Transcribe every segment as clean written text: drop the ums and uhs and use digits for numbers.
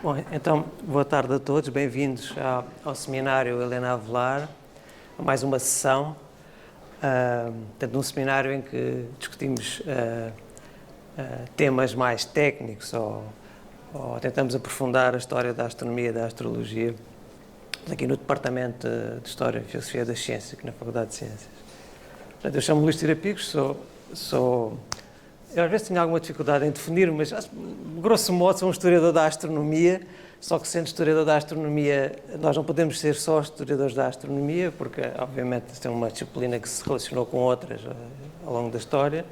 Bom, então, boa tarde a todos, bem-vindos ao seminário Helena Avelar, a mais uma sessão, portanto, um seminário em que discutimos temas mais técnicos ou tentamos aprofundar a história da astronomia e da astrologia, aqui no Departamento de História e Filosofia das Ciências, aqui na Faculdade de Ciências. Portanto, eu chamo-me Luís Tirapicos, eu às vezes tenho alguma dificuldade em definir, mas grosso modo sou um historiador da astronomia, só que sendo historiador da astronomia, nós não podemos ser só historiadores da astronomia, porque obviamente isto é uma disciplina que se relacionou com outras ao longo da história,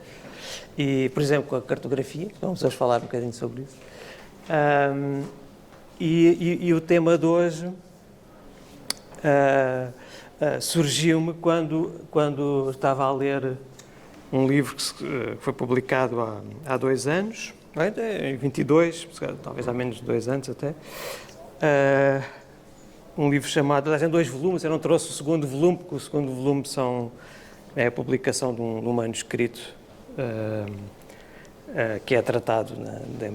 e por exemplo com a cartografia, vamos hoje falar um bocadinho sobre isso. E o tema de hoje surgiu-me quando estava a ler um livro que foi publicado há 2 anos, em 22, talvez há menos de 2 anos até, um livro chamado, em 2 volumes, eu não trouxe o segundo volume, porque o segundo volume é a publicação de um manuscrito que é tratado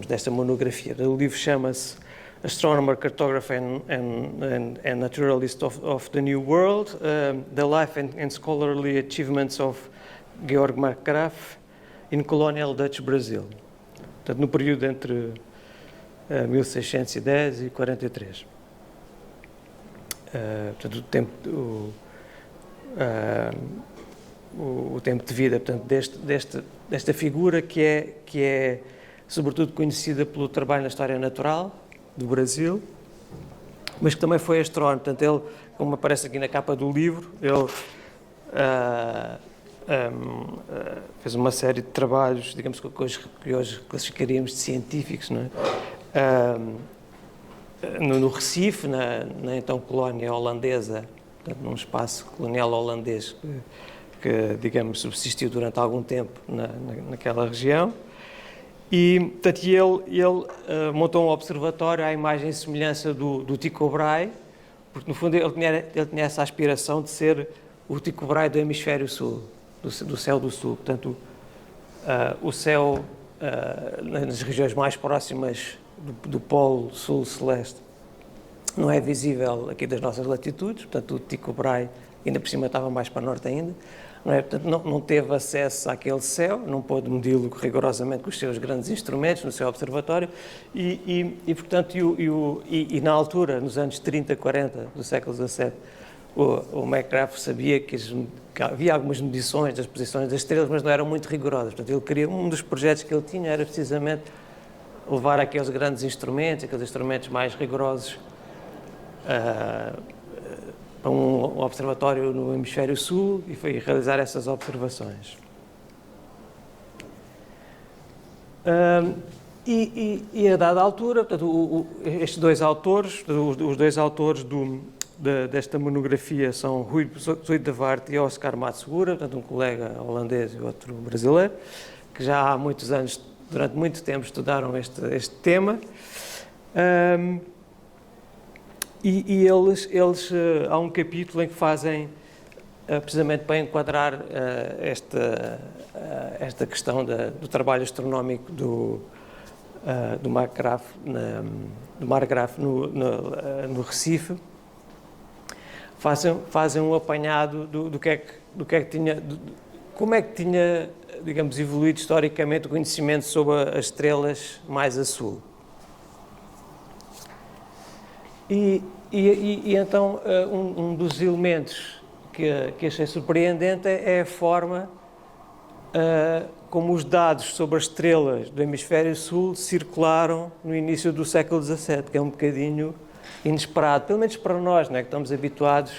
desta monografia. O livro chama-se Astronomer, Cartographer and Naturalist of the New World, The Life and Scholarly Achievements of Georg Markgraf in Colonial Dutch Brazil. Portanto, no período entre 1610 e 43. Portanto, o tempo de vida, portanto, desta figura que é sobretudo conhecida pelo trabalho na história natural do Brasil, mas que também foi astrónomo. Portanto, ele, como aparece aqui na capa do livro, ele fez uma série de trabalhos, digamos que hoje classificaríamos de científicos, não é? No Recife, na então colónia holandesa, portanto, num espaço colonial holandês que digamos, subsistiu durante algum tempo naquela região. E, portanto, ele montou um observatório à imagem e semelhança do Tycho Brahe, porque, no fundo, ele tinha essa aspiração de ser o Tycho Brahe do hemisfério sul, do céu do sul. Portanto, o céu nas regiões mais próximas do polo sul celeste não é visível aqui das nossas latitudes, portanto o Tycho Brahe ainda por cima estava mais para norte ainda, não é? Portanto não teve acesso àquele céu, não pôde medi-lo rigorosamente com os seus grandes instrumentos no seu observatório portanto na altura, nos anos 30, 40 do século XVII, o Markgraf sabia que havia algumas medições das posições das estrelas, mas não eram muito rigorosas. Portanto, ele queria, um dos projetos que ele tinha era precisamente levar aqueles grandes instrumentos, aqueles instrumentos mais rigorosos, para um observatório no hemisfério sul e foi realizar essas observações. E a dada altura, portanto, estes 2 autores, os 2 autores desta monografia são Rui de Waard e Oscar Matsura, portanto, um colega holandês e outro brasileiro, que já há muitos anos, durante muito tempo, estudaram este tema. E eles há um capítulo em que fazem, precisamente para enquadrar esta questão do trabalho astronómico do Markgraf no Recife, fazem um apanhado do que é que tinha, como é que tinha, digamos, evoluído historicamente o conhecimento sobre as estrelas mais a sul. E então um dos elementos que achei surpreendente é a forma como os dados sobre as estrelas do hemisfério sul circularam no início do século XVII, que é um bocadinho inesperado, pelo menos para nós, não é? Que estamos habituados,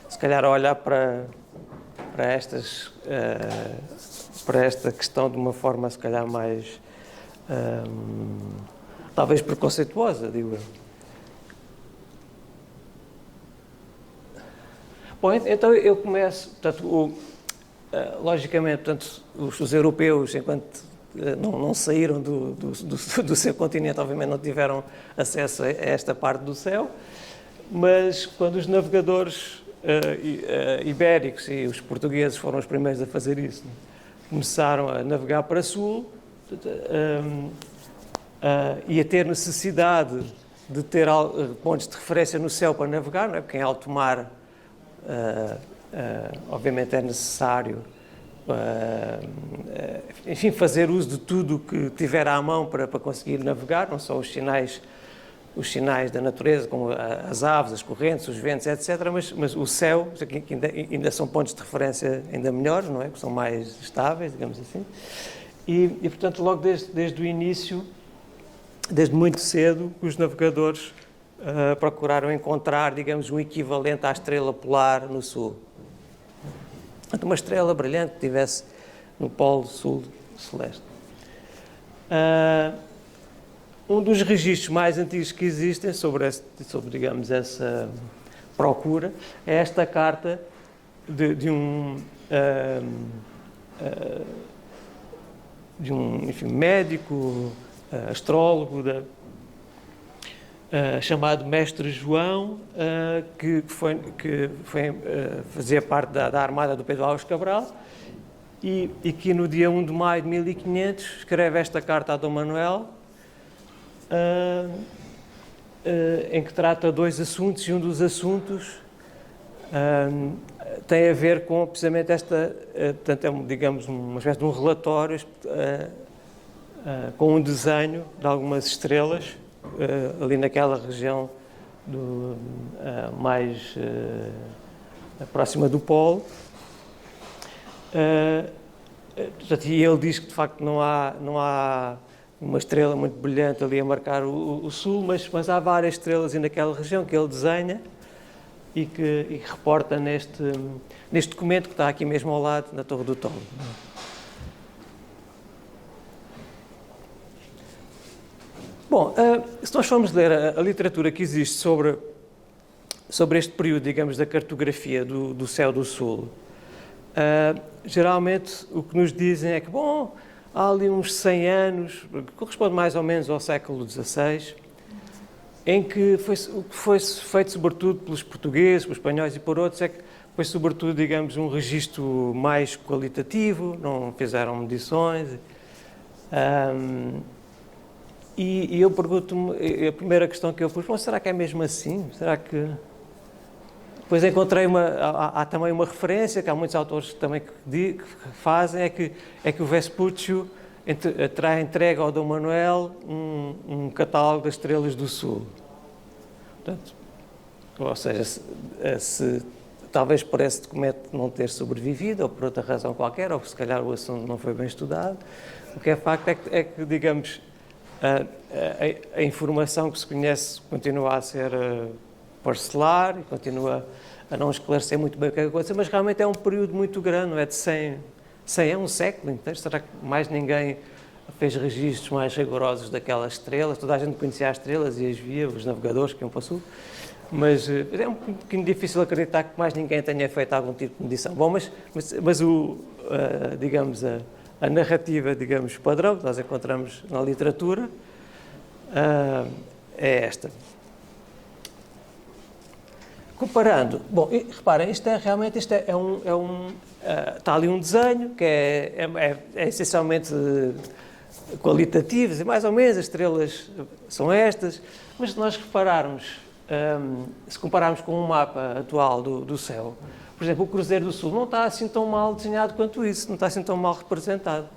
se calhar, a olhar para esta questão de uma forma, se calhar, mais talvez preconceituosa, digo eu. Bom, então eu começo, portanto, logicamente, portanto, os europeus, enquanto não saíram do seu continente, obviamente não tiveram acesso a esta parte do céu, mas quando os navegadores ibéricos e os portugueses foram os primeiros a fazer isso, começaram a navegar para sul e a ter necessidade de ter pontos de referência no céu para navegar, não é? Porque em alto mar, obviamente, é necessário, enfim, fazer uso de tudo o que tiver à mão para conseguir navegar, não só os sinais da natureza, como as aves, as correntes, os ventos, etc., mas o céu, que ainda são pontos de referência ainda melhores, não é? Que são mais estáveis, digamos assim. E portanto, logo desde o início, desde muito cedo, os navegadores procuraram encontrar, digamos, um equivalente à estrela polar no sul. Portanto, uma estrela brilhante que estivesse no polo sul celeste. Um dos registros mais antigos que existem sobre digamos, essa procura é esta carta de um enfim, médico, astrólogo, chamado Mestre João, que fazia parte da armada do Pedro Álvares Cabral e que no dia 1 de maio de 1500 escreve esta carta a Dom Manuel, em que trata dois assuntos, e um dos assuntos tem a ver com precisamente esta, portanto, é, digamos, uma espécie de um relatório com um desenho de algumas estrelas ali naquela região mais próxima do Polo. E ele diz que de facto não há uma estrela muito brilhante ali a marcar o sul, mas há várias estrelas naquela região que ele desenha e que reporta neste documento que está aqui mesmo ao lado, na Torre do Tombo. Bom, se nós formos ler a literatura que existe sobre este período, digamos, da cartografia do céu do sul, geralmente o que nos dizem é que, bom, há ali uns 100 anos, que corresponde mais ou menos ao século XVI, em que o que foi feito sobretudo pelos portugueses, pelos espanhóis e por outros, é que foi sobretudo, digamos, um registro mais qualitativo, não fizeram medições. E eu pergunto-me, a primeira questão que eu pus, será que é mesmo assim? Será que... Depois encontrei há também uma referência, que há muitos autores também que fazem, é que o Vespuccio terá entregue ao Dom Manuel um catálogo das estrelas do sul. Portanto, ou seja, talvez por esse documento não ter sobrevivido, ou por outra razão qualquer, ou se calhar o assunto não foi bem estudado, o que é facto é que digamos, a informação que se conhece continua a ser parcelar e continua a não esclarecer muito bem o que aconteceu, mas realmente é um período muito grande, não é de 100 anos, um século inteiro. Será que mais ninguém fez registros mais rigorosos daquelas estrelas? Toda a gente conhecia as estrelas e as via, os navegadores que iam para o sul, mas é um pouquinho difícil acreditar que mais ninguém tenha feito algum tipo de medição. Bom, mas digamos, a narrativa, digamos, padrão que nós encontramos na literatura é esta. Comparando, bom, reparem, está ali um desenho que é essencialmente qualitativo, e mais ou menos as estrelas são estas, mas se nós repararmos, se compararmos com um mapa atual do céu, por exemplo, o Cruzeiro do Sul não está assim tão mal desenhado quanto isso, não está assim tão mal representado.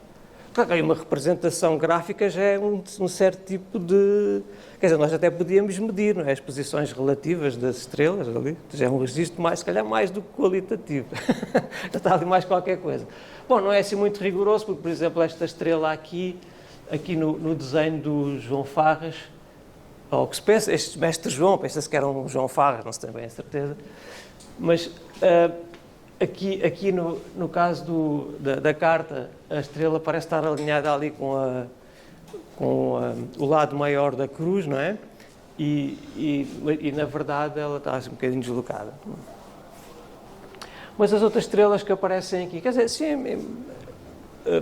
Claro que uma representação gráfica já é um certo tipo de... Quer dizer, nós até podíamos medir, não é? As posições relativas das estrelas ali, já é um registro mais, se calhar, mais do que qualitativo. Já está ali mais qualquer coisa. Bom, não é assim muito rigoroso, porque, por exemplo, esta estrela aqui no desenho do João Farras, ou que se pensa, este mestre João, pensa-se que era um João Farras, não se tem bem a certeza, mas aqui no caso da carta, a estrela parece estar alinhada ali com o lado maior da cruz, não é? E na verdade ela está assim um bocadinho deslocada. Mas as outras estrelas que aparecem aqui, quer dizer, sim,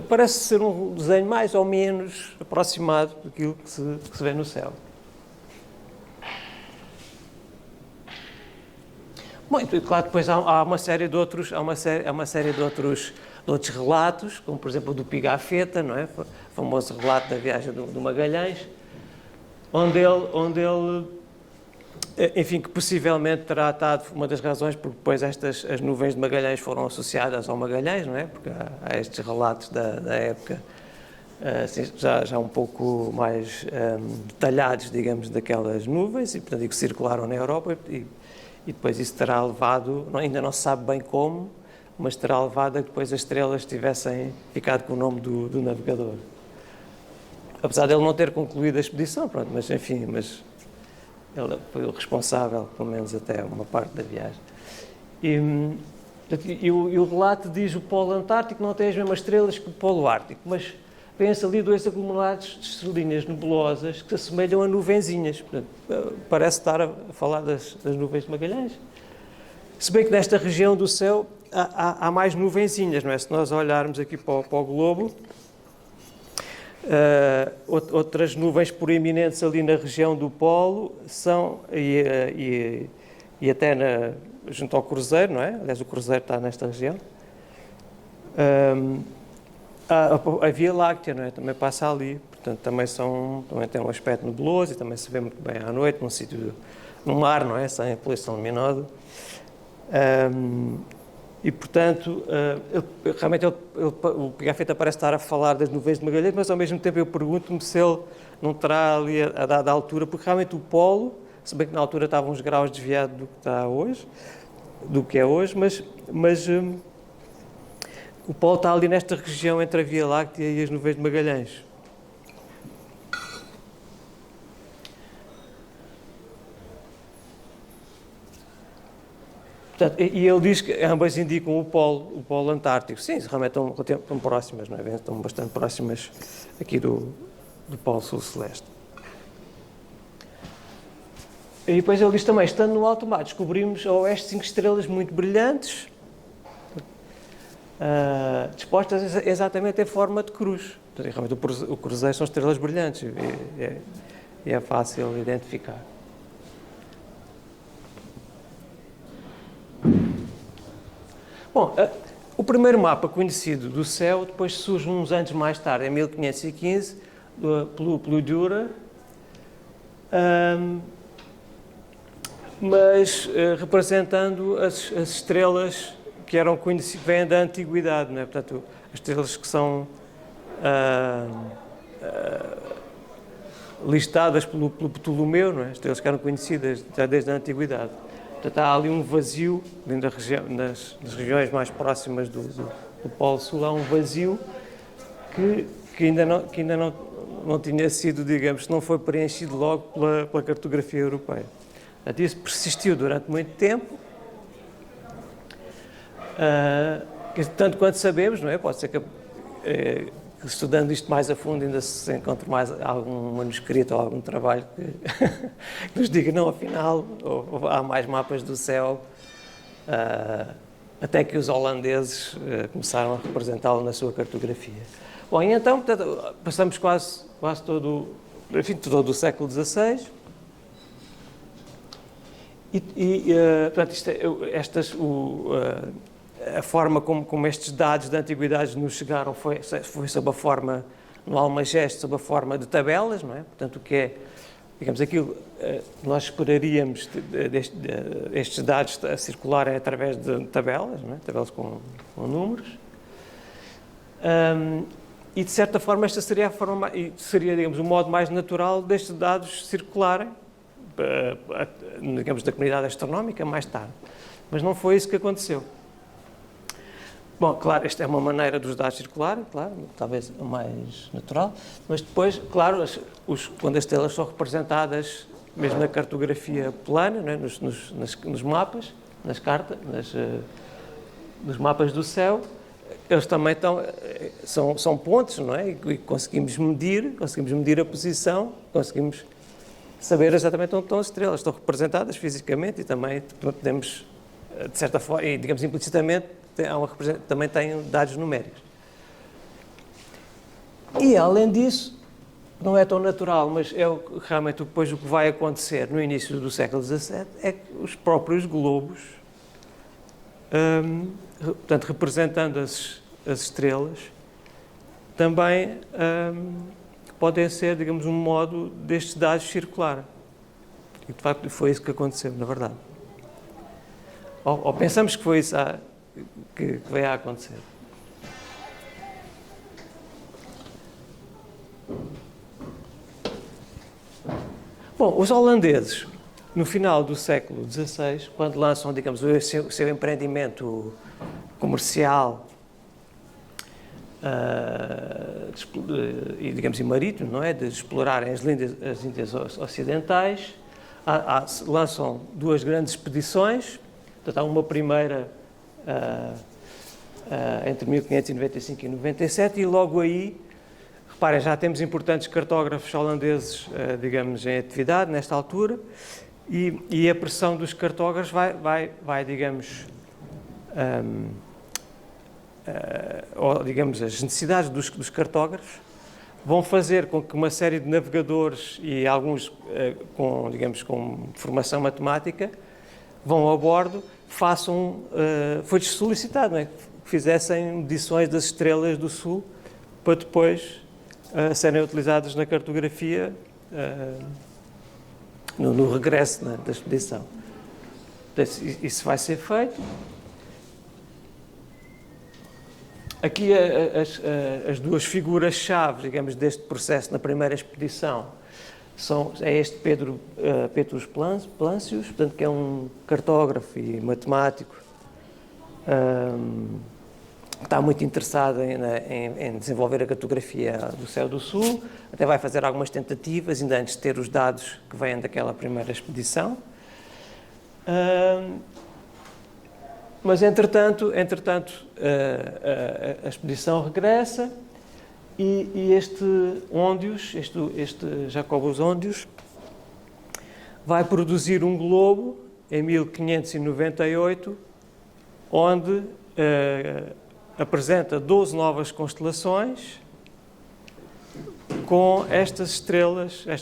parece ser um desenho mais ou menos aproximado daquilo que se vê no céu. Bom, e claro, depois há uma série de outros, relatos, como por exemplo o do Pigafetta, não é? O famoso relato da viagem do Magalhães, onde ele enfim, que possivelmente terá estado uma das razões porque depois as nuvens de Magalhães foram associadas ao Magalhães, não é? Porque há estes relatos da época, assim, já um pouco mais detalhados, digamos, daquelas nuvens, e portanto que circularam na Europa, e depois isso terá levado, ainda não se sabe bem como, mas terá levado a que depois as estrelas tivessem ficado com o nome do navegador. Apesar de ele não ter concluído a expedição, pronto, mas enfim, ele foi o responsável, pelo menos até uma parte da viagem. E o relato diz: o Polo Antártico não tem as mesmas estrelas que o Polo Ártico, mas vêem-se ali dois aglomerados de estrelinhas nebulosas que se assemelham a nuvenzinhas. Portanto, parece estar a falar das nuvens de Magalhães. Se bem que nesta região do céu há mais nuvenzinhas, não é? Se nós olharmos aqui para o globo, outras nuvens proeminentes ali na região do Polo são, e até junto ao Cruzeiro, não é? Aliás, o Cruzeiro está nesta região. A Via Láctea, não é? Também passa ali, portanto também tem um aspecto nebuloso e também se vê muito bem à noite, num sítio, no mar, não é? Sem poluição luminosa. E, portanto, realmente o Pigafetta parece estar a falar das nuvens de Magalhães, mas ao mesmo tempo eu pergunto-me se ele não terá ali a dada altura, porque realmente o polo, se bem que na altura estava uns graus desviado do que está hoje, do que é hoje, mas o polo está ali nesta região entre a Via Láctea e as nuvens de Magalhães. Portanto, e ele diz que ambas indicam o polo Antártico. Sim, realmente estão próximas, não é? Estão bastante próximas aqui do Polo Sul Celeste. E depois ele diz também: estando no alto mar, descobrimos a oeste 5 estrelas muito brilhantes, dispostas exatamente em forma de cruz. Portanto, realmente o Cruzeiro são estrelas brilhantes e é fácil identificar. Bom, o primeiro mapa conhecido do céu depois surge uns anos mais tarde, em 1515, pelo Dürer, mas representando as estrelas que eram conhecidas, vêm da antiguidade, não é? Portanto, as estrelas que são listadas pelo Ptolomeu, não é? As estrelas que eram conhecidas já desde a antiguidade. Portanto, há ali um vazio, nas regiões mais próximas do Polo Sul, há um vazio que ainda não tinha sido, digamos, não foi preenchido logo pela cartografia europeia. Portanto, isso persistiu durante muito tempo, tanto quanto sabemos, não é? Pode ser que estudando isto mais a fundo ainda se encontre mais algum manuscrito ou algum trabalho que nos diga, não, afinal, há mais mapas do céu, até que os holandeses começaram a representá-lo na sua cartografia. Bom, e então, portanto, passamos quase todo o século XVI, portanto, a forma como estes dados da antiguidade nos chegaram foi sob a forma, no Almageste, sob a forma de tabelas, não é? Portanto, o que é, digamos, aquilo que nós esperaríamos estes dados a circularem através de tabelas, não é? Tabelas com números. E, de certa forma, esta seria digamos, o modo mais natural destes dados circularem, digamos, da comunidade astronómica mais tarde. Mas não foi isso que aconteceu. Bom, claro, esta é uma maneira dos dados circularem, claro, talvez a mais natural, mas depois, claro, quando as estrelas são representadas, mesmo na cartografia plana, não é? nos mapas, nas cartas, nos mapas do céu, eles também são pontos, não é? E conseguimos medir a posição, conseguimos saber exatamente onde estão as estrelas, estão representadas fisicamente e também podemos, de certa forma, e digamos implicitamente, também têm dados numéricos. E, além disso, não é tão natural, mas é realmente depois o que vai acontecer no início do século XVII, é que os próprios globos, portanto, representando as estrelas, também podem ser, digamos, um modo destes dados circular. E, de facto, foi isso que aconteceu, na verdade. Ou pensamos que foi isso que veio a acontecer. Bom, os holandeses, no final do século XVI, quando lançam, digamos, o seu empreendimento comercial e, digamos, e marítimo, não é? De explorarem as Índias Ocidentais, lançam duas grandes expedições. Portanto, há uma primeira entre 1595 e 97 e logo aí, reparem, já temos importantes cartógrafos holandeses, digamos, em atividade nesta altura e a pressão dos cartógrafos vai digamos, ou digamos, as necessidades dos cartógrafos vão fazer com que uma série de navegadores e alguns com, digamos, com formação matemática vão a bordo, foi-lhes solicitado, não é? Que fizessem medições das estrelas do Sul para depois serem utilizados na cartografia no regresso, né, da expedição. Isso vai ser feito. Aqui as duas figuras-chave, digamos, deste processo na primeira expedição é este Petrus Plancius, portanto, que é um cartógrafo e matemático que está muito interessado em desenvolver a cartografia do céu do Sul, até vai fazer algumas tentativas, ainda antes de ter os dados que vêm daquela primeira expedição. Mas, entretanto a expedição regressa e este Hondius, este Jacobus Hondius, vai produzir um globo em 1598, onde apresenta 12 novas constelações com estas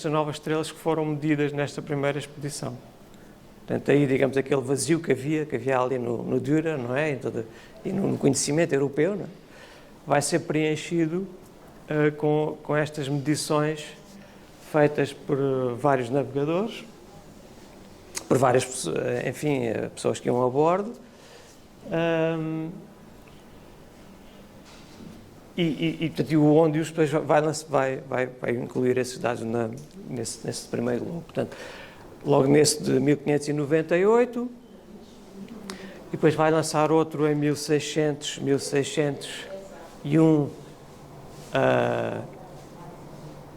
novas estrelas que foram medidas nesta primeira expedição. Portanto, aí, digamos, aquele vazio que havia ali no Dürer, não é? E no conhecimento europeu, não é? Vai ser preenchido com estas medições feitas por vários navegadores, por várias, enfim, pessoas que iam a bordo. Portanto, o Hondius depois vai incluir esses dados nesse primeiro globo. Portanto, logo nesse de 1598, e depois vai lançar outro em 1601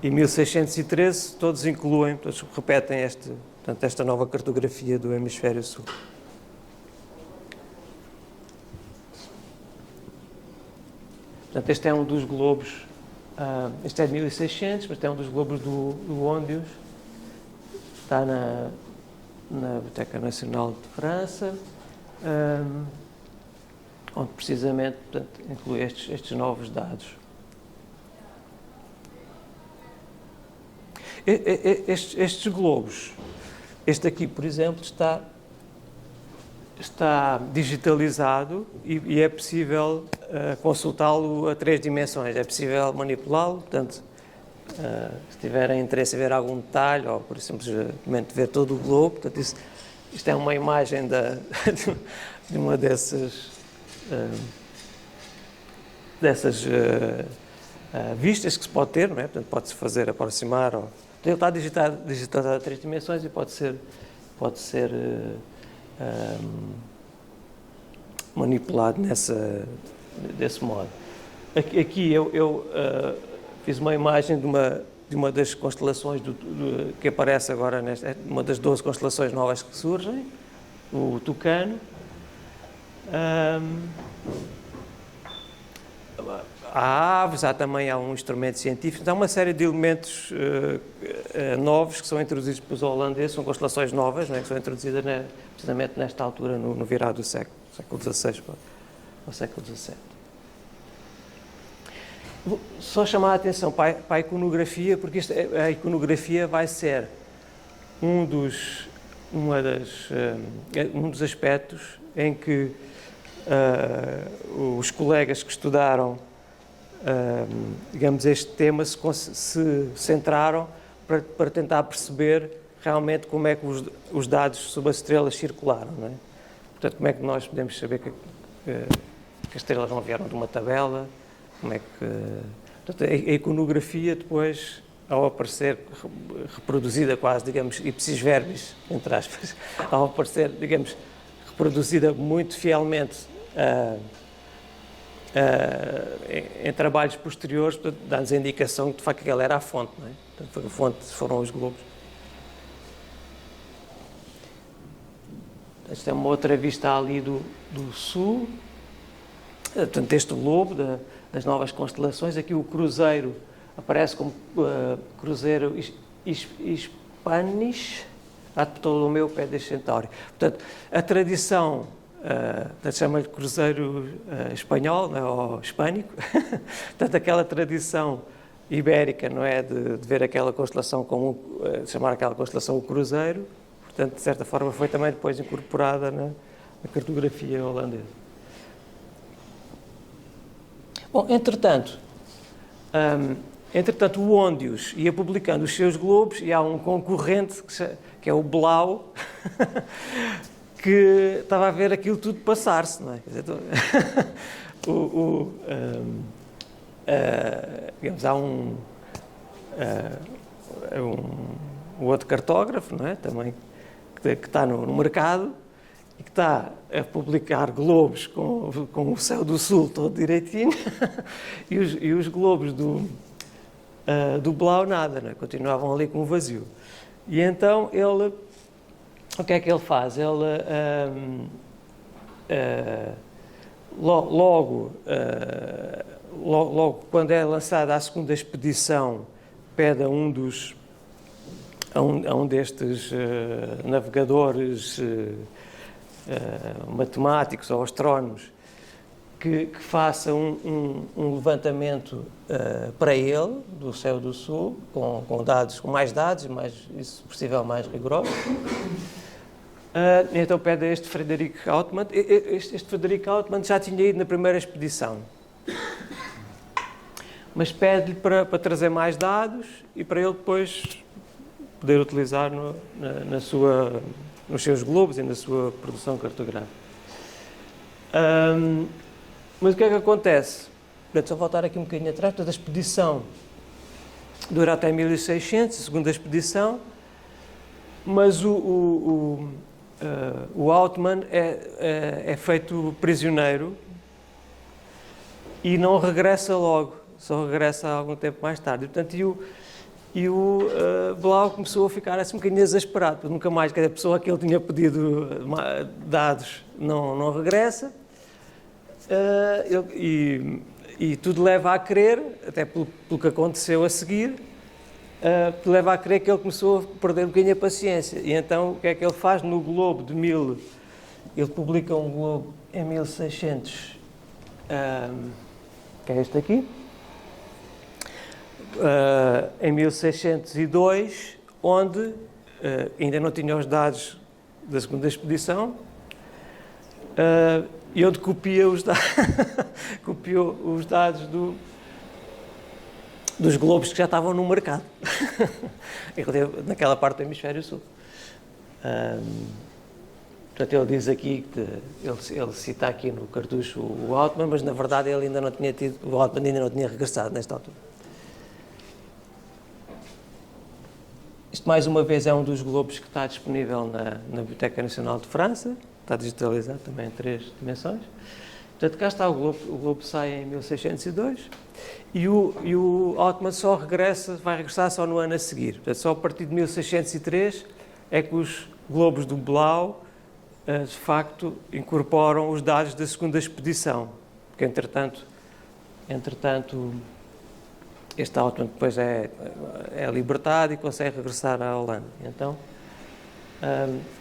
e 1613, todos incluem, todos repetem esta nova cartografia do hemisfério sul. Portanto, este é um dos globos, este é de 1600, mas este é um dos globos do Hondius, está na Biblioteca Nacional de França, onde precisamente, portanto, inclui estes novos dados. Estes globos, este aqui, por exemplo, está digitalizado e é possível consultá-lo a 3 dimensões, é possível manipulá-lo, portanto, se tiverem interesse em ver algum detalhe, ou por simplesmente ver todo o globo, portanto, isto é uma imagem de uma dessas vistas que se pode ter, não é? Portanto, pode-se fazer aproximar, ele está digitalizado a 3 dimensões e pode ser manipulado desse modo. Aqui eu fiz uma imagem de uma das constelações que aparece agora, uma das 12 constelações novas que surgem, o Tucano. Há aves, também há um instrumento científico, há uma série de elementos novos que são introduzidos pelos holandeses, são constelações novas, não é, que são introduzidas precisamente nesta altura, no virado do século XVI para o século XVII. Vou só chamar a atenção para a iconografia, porque a iconografia vai ser um dos aspectos em que os colegas que estudaram digamos, este tema se centraram para tentar perceber realmente como é que os dados sobre as estrelas circularam, não é? Portanto, como é que nós podemos saber que as estrelas não vieram de uma tabela, como é que... Portanto, a iconografia depois, ao aparecer reproduzida quase, digamos, ipsis verbis, entre aspas, ao aparecer, digamos, reproduzida muito fielmente em trabalhos posteriores, dá-nos a indicação que de facto aquela era a fonte, não é? Portanto, a fonte foram os globos. Esta é uma outra vista ali do sul, portanto, este globo das novas constelações. Aqui o cruzeiro aparece como cruzeiro Hispanis ad Ptolomeu Pede Centauri. Portanto, a tradição chama-lhe cruzeiro espanhol, não é? Ou hispânico. Portanto, aquela tradição ibérica, não é, de ver aquela constelação como chamar aquela constelação o cruzeiro. Portanto, de certa forma, foi também depois incorporada na cartografia holandesa. Bom, entretanto, o Hondius ia publicando os seus globos e há um concorrente que é o Blau que estava a ver aquilo tudo passar-se, não é? Quer dizer, digamos, há um outro cartógrafo, não é? Também que está no mercado e que está a publicar globos com o céu do sul todo direitinho e os globos do Blau nada, não é? Continuavam ali com o vazio. E então ele, o que é que ele faz? Ele logo quando é lançada a segunda expedição, pede a um destes navegadores matemáticos ou astrónomos que faça um levantamento para ele do céu do sul com mais dados, isso se possível mais rigorosos. Então pede a este Frederick Outman. Este Frederick Outman já tinha ido na primeira expedição, mas pede-lhe para trazer mais dados e para ele depois poder utilizar nos seus globos e na sua produção cartográfica. Mas o que é que acontece? Portanto, só voltar aqui um bocadinho atrás. Portanto, a expedição dura até 1600, a segunda expedição, mas o Outman é feito prisioneiro e não regressa logo, só regressa algum tempo mais tarde. Portanto, e o Blau começou a ficar assim um bocadinho exasperado, porque nunca mais, cada pessoa que ele tinha pedido dados não regressa, e tudo leva a crer, até pelo que aconteceu a seguir, leva a crer que ele começou a perder um bocadinho a paciência. E então o que é que ele faz? No Globo de ele publica um Globo em 1600, que é este aqui, em 1602, onde ainda não tinha os dados da segunda expedição, e onde copiou os dados dos globos que já estavam no mercado, naquela parte do hemisfério sul. Portanto, ele diz aqui, ele cita aqui no cartucho o Outman, mas na verdade o Outman ainda não tinha regressado nesta altura. Isto, mais uma vez, é um dos globos que está disponível na Biblioteca Nacional de França, está digitalizado também em 3 dimensões. Portanto, cá está o globo sai em 1602 e o Outman vai regressar só no ano a seguir. Portanto, só a partir de 1603 é que os globos do Blau, de facto, incorporam os dados da segunda expedição, porque, entretanto este Outman depois é libertado e consegue regressar à Holanda. Então,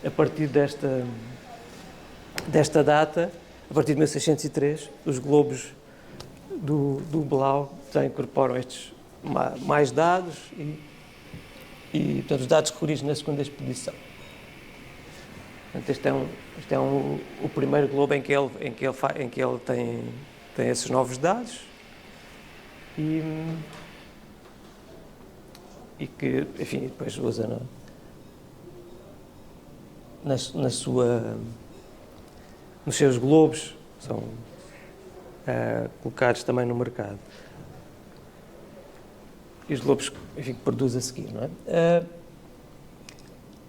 a partir desta data, a partir de 1603, os globos do Blau já incorporam estes mais dados e portanto, os dados recolhidos na segunda expedição. Portanto, este é o primeiro globo em que ele tem esses novos dados e que, enfim, depois usa nos seus globos, são colocados também no mercado. E os globos, enfim, que produz a seguir, não é?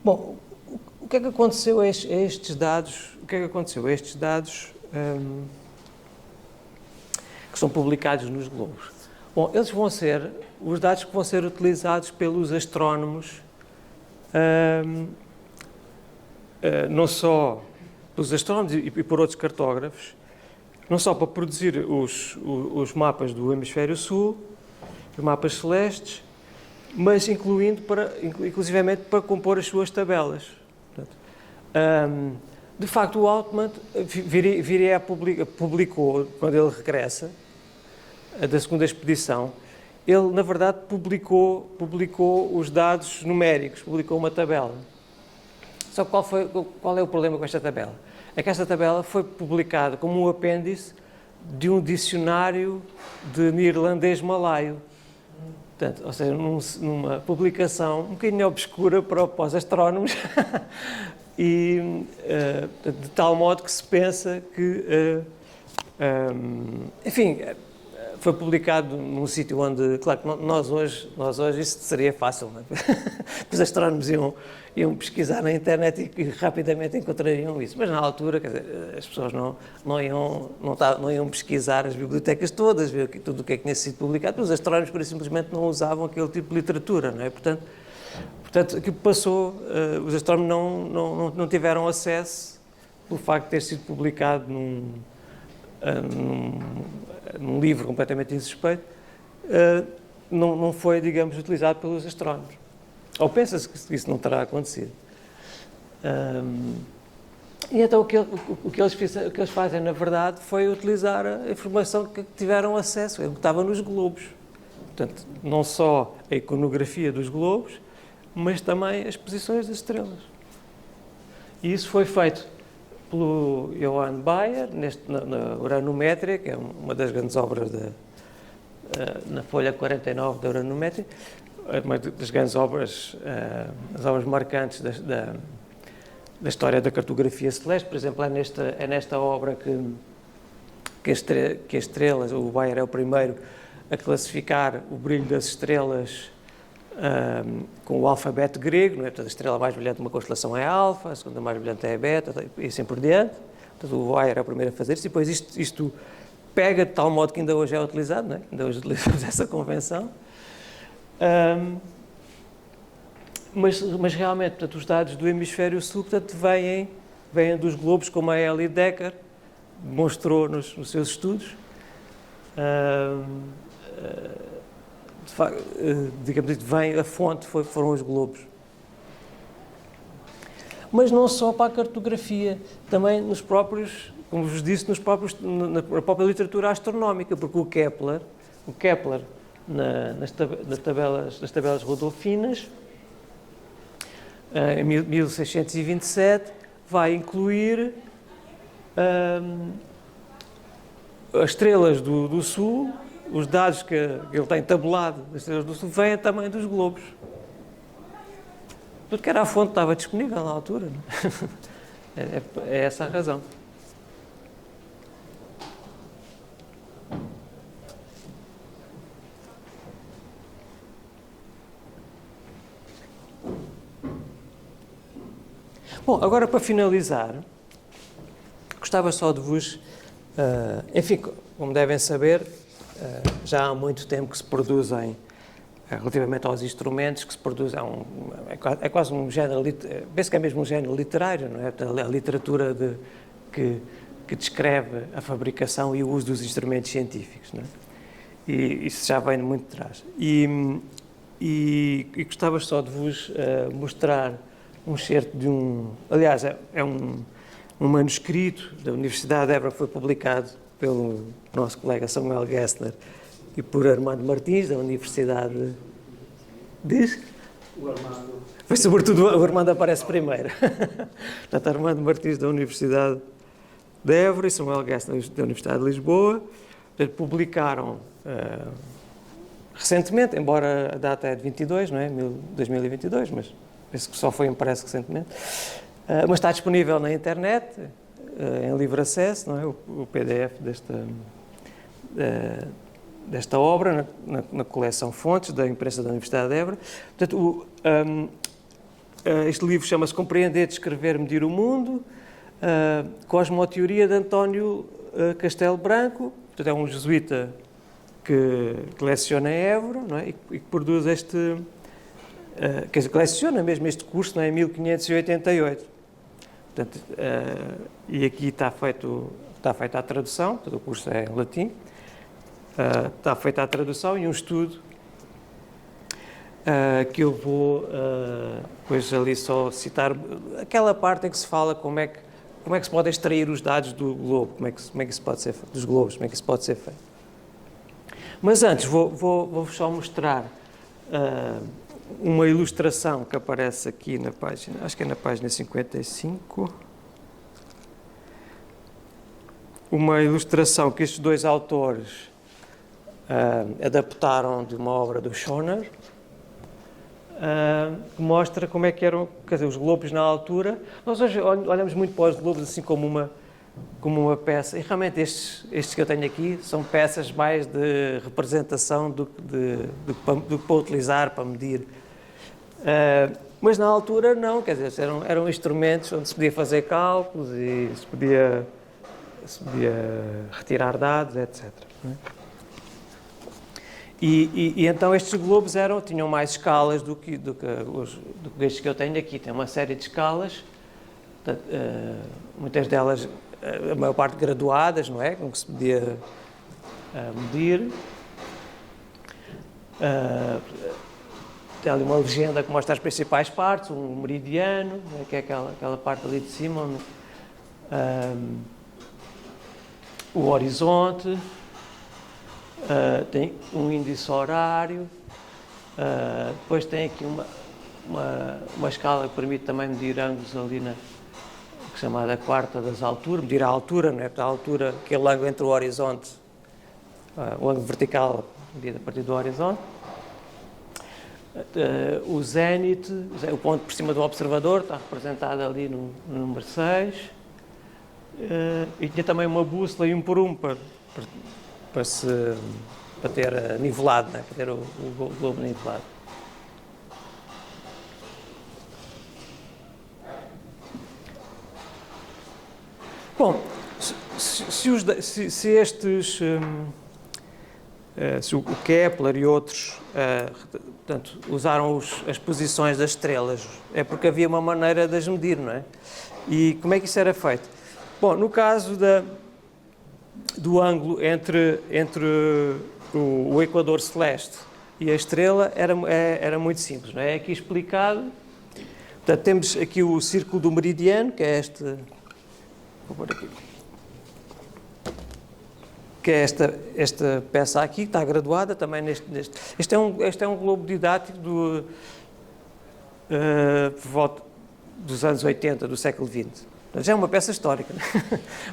Bom, o que é que aconteceu a estes dados? O que é que aconteceu a estes dados que são publicados nos globos? Bom, eles vão ser os dados que vão ser utilizados pelos astrónomos, não só pelos astrónomos e por outros cartógrafos, não só para produzir os mapas do hemisfério sul, os mapas celestes, mas inclusivamente para compor as suas tabelas. Portanto, de facto, o Altman publicou, quando ele regressa da segunda expedição, ele, na verdade, publicou os dados numéricos, publicou uma tabela. Só que qual é o problema com esta tabela? É que esta tabela foi publicada como um apêndice de um dicionário de neerlandês-malaio. Portanto, ou seja, numa publicação um bocadinho obscura para os astrónomos, e de tal modo que se pensa que, enfim, foi publicado num sítio onde, claro, que nós hoje isso seria fácil, não é? Os astrónomos iam pesquisar na internet e rapidamente encontrariam isso, mas na altura, quer dizer, as pessoas não iam pesquisar as bibliotecas todas, ver tudo o que é que tinha sido publicado, os astrónomos, por simplesmente, não usavam aquele tipo de literatura, não é? Portanto, aquilo que passou, os astrónomos não tiveram acesso, pelo facto de ter sido publicado num livro completamente insuspeito, não foi, digamos, utilizado pelos astrónomos. Ou pensa-se que isso não terá acontecido. E então o que eles fazem, na verdade, foi utilizar a informação que tiveram acesso, que estava nos globos. Portanto, não só a iconografia dos globos, mas também as posições das estrelas. E isso foi feito pelo Johann Bayer, na Uranométria, que é uma das grandes obras na folha 49 da Uranométria, uma das grandes obras, as obras marcantes da história da cartografia celeste. Por exemplo, é nesta obra que as estrelas, o Bayer é o primeiro a classificar o brilho das estrelas com o alfabeto grego, não é? Portanto, a estrela mais brilhante de uma constelação é a alfa, a segunda mais brilhante é a beta, e assim por diante. Portanto, o Bayer é o primeiro a fazer isso, e depois isto pega de tal modo que ainda hoje é utilizado, não é? Ainda hoje utilizamos essa convenção. Mas realmente, portanto, os dados do hemisfério sul, portanto, vêm dos globos, como a Ellie Decker demonstrou nos seus estudos. De facto, digamos, a fonte foram os globos. Mas não só para a cartografia, também nos próprios, como vos disse, na própria literatura astronómica, porque o Kepler nas tabelas Rudolfinas, em 1627, vai incluir as estrelas do Sul. Os dados que ele tem tabulado das estrelas do Sul vêm também dos globos. Tudo que era a fonte estava disponível na altura. Não é? É essa a razão. Bom, agora para finalizar, gostava só de vos... enfim, como devem saber, já há muito tempo que se produzem, relativamente aos instrumentos, que se produzem, é quase um género, penso que é mesmo um género literário, não é? A literatura que descreve a fabricação e o uso dos instrumentos científicos, não é? E isso já vem de muito de trás. E gostava só de vos mostrar um excerto de aliás, é um manuscrito da Universidade de Évora, que foi publicado pelo nosso colega Samuel Gessner e por Armando Martins, da Universidade de... O Armando. Foi sobretudo o Armando aparece primeiro. Portanto, Armando Martins, da Universidade de Évora, e Samuel Gessner, da Universidade de Lisboa, publicaram recentemente, embora a data é de 22, não é? 2022, mas penso que só foi impresso recentemente. Mas está disponível na internet, em livre acesso, não é? O PDF desta obra, na coleção Fontes, da imprensa da Universidade de Évora. Portanto, este livro chama-se Compreender, Descrever, Medir o Mundo, Cosmoteoria, de António Castelo Branco. Portanto, é um jesuíta que leciona em Évora, não é? E que produz este... quer dizer, que leciona mesmo este curso, não é? Em 1588. Portanto, e aqui está feita a tradução, todo o curso é em latim, está feita a tradução e um estudo que eu vou depois ali só citar aquela parte em que se fala como é que se pode extrair os dados do globo, como é que isso pode ser feito, dos globos, como é que isso pode ser feito. Mas antes vou-vos só mostrar uma ilustração que aparece aqui na página, acho que é na página 55. Uma ilustração que estes dois autores adaptaram de uma obra do Schoner, que mostra como é que eram, quer dizer, os globos na altura. Nós hoje olhamos muito para os globos assim como uma peça, e realmente estes que eu tenho aqui são peças mais de representação do que para utilizar, para medir. Mas na altura não, quer dizer, eram instrumentos onde se podia fazer cálculos e se podia retirar dados, etc. E então estes globos tinham mais escalas do que estes que eu tenho aqui. Tem uma série de escalas, muitas delas, a maior parte graduadas, não é? Com que se podia medir. Tem ali uma legenda que mostra as principais partes, um meridiano, né, que é aquela parte ali de cima, o horizonte, tem um índice horário, depois tem aqui uma escala que permite também medir ângulos ali que é chamada quarta das alturas, medir a altura, não é? A altura, aquele ângulo entre o horizonte, o ângulo vertical medido a partir do horizonte. O zénite, o ponto por cima do observador, está representado ali no número 6. E tinha também uma bússola e um por um para ter nivelado, né? Para ter o globo nivelado. Bom, se estes... se o Kepler e outros portanto, usaram as posições das estrelas, é porque havia uma maneira de as medir, não é? E como é que isso era feito? Bom, no caso do ângulo entre o equador celeste e a estrela, era muito simples, não é? É aqui explicado. Portanto, temos aqui o círculo do meridiano, que é este... Vou pôr aqui. Que é esta peça aqui, que está graduada também neste. Este é um globo didático por volta dos anos 80, do século XX. Já é uma peça histórica, né?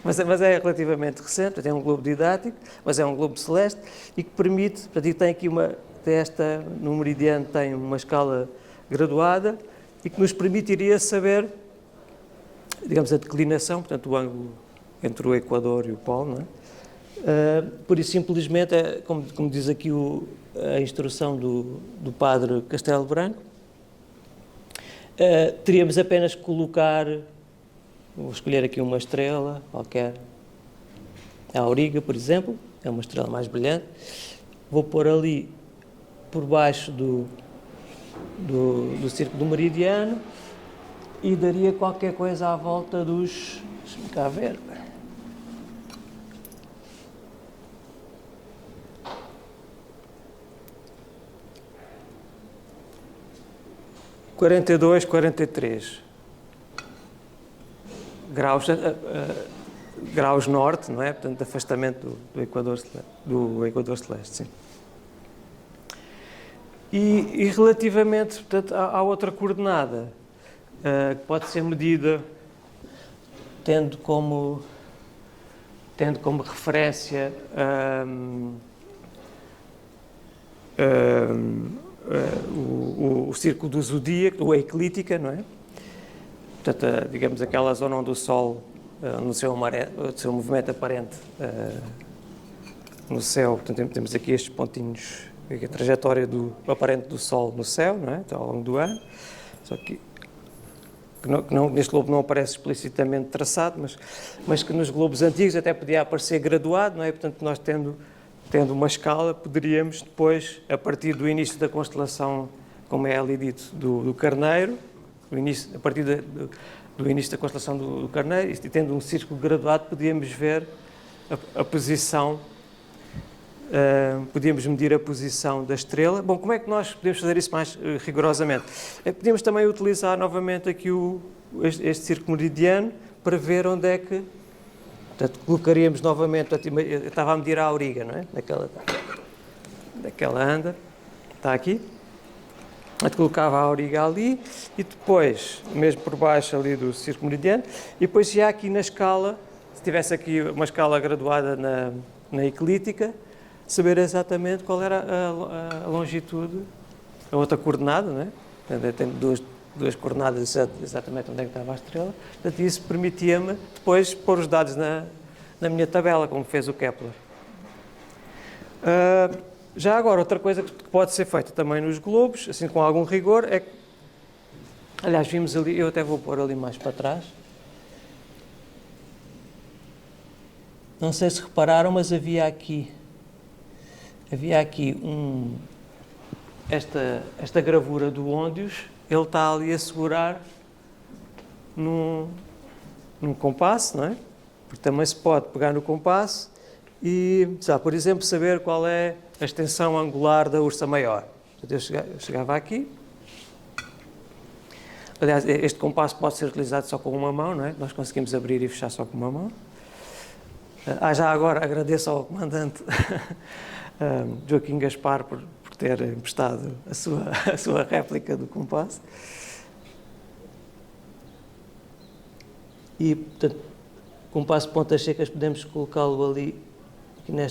mas é relativamente recente, tem um globo didático, mas é um globo celeste e que permite, portanto, tem aqui no meridiano tem uma escala graduada e que nos permitiria saber, digamos, a declinação, portanto, o ângulo entre o equador e o polo, não é? Por isso, simplesmente, como diz aqui a instrução do padre Castelo Branco, teríamos apenas que colocar, vou escolher aqui uma estrela qualquer, a Auriga, por exemplo, é uma estrela mais brilhante, vou pôr ali por baixo do círculo do meridiano e daria qualquer coisa à volta dos... Deixa-me cá ver... 42, 43 graus norte, não é? Portanto, de afastamento do Equador Celeste, sim. E relativamente, portanto, à outra coordenada, que pode ser medida tendo como referência o círculo do zodíaco, ou a eclíptica, não é? portanto, digamos, aquela zona onde o Sol, no seu movimento aparente no céu, portanto, temos aqui estes pontinhos, a trajetória aparente do Sol no céu, não é? Então, ao longo do ano, só que neste globo não aparece explicitamente traçado, mas que nos globos antigos até podia aparecer graduado, não é? Portanto, nós tendo uma escala, poderíamos depois, a partir do início da constelação, como é ali dito, do Carneiro, a partir do início da constelação do Carneiro, e tendo um círculo graduado, podíamos ver a posição, podíamos medir a posição da estrela. Bom, como é que nós podemos fazer isso mais rigorosamente? Podíamos também utilizar novamente aqui este círculo meridiano para ver onde é que, portanto, colocaríamos novamente, eu estava a medir a auriga, não é? Daquela anda, está aqui. Eu colocava a auriga ali e depois, mesmo por baixo ali do círculo meridiano, e depois já aqui na escala, se tivesse aqui uma escala graduada na eclíptica, saber exatamente qual era a longitude, a outra coordenada, não é? Tem duas coordenadas exatamente onde é que estava a estrela. Portanto, isso permitia-me depois pôr os dados na minha tabela, como fez o Kepler. Já agora, outra coisa que pode ser feita também nos globos, assim com algum rigor, é que, aliás, vimos ali, eu até vou pôr ali mais para trás. Não sei se repararam, mas havia aqui esta gravura do Óndios, ele está ali a segurar num compasso, não é? Porque também se pode pegar no compasso e, por exemplo, saber qual é a extensão angular da Ursa Maior. Eu chegava aqui. Aliás, este compasso pode ser utilizado só com uma mão, não é? Nós conseguimos abrir e fechar só com uma mão. Já agora agradeço ao comandante Joaquim Gaspar por ter emprestado a sua réplica do compasso. E, portanto, o compasso de pontas secas podemos colocá-lo ali, aqui na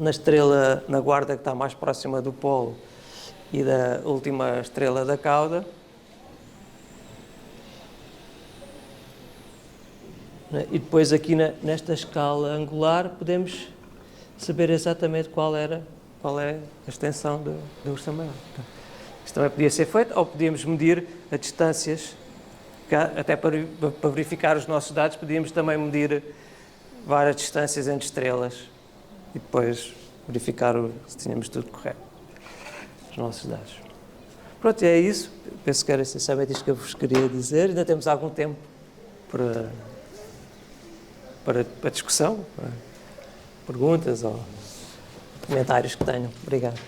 estrela, na guarda que está mais próxima do polo e da última estrela da cauda. E depois aqui nesta escala angular podemos saber exatamente qual é a extensão da Ursa Maior. Isto também podia ser feito, ou podíamos medir a distâncias, até para verificar os nossos dados, podíamos também medir várias distâncias entre estrelas e depois verificar se tínhamos tudo correto, os nossos dados. Pronto, é isso. Penso que era essencialmente isto que eu vos queria dizer. Ainda temos algum tempo para discussão, para perguntas ou comentários que tenham. Obrigado.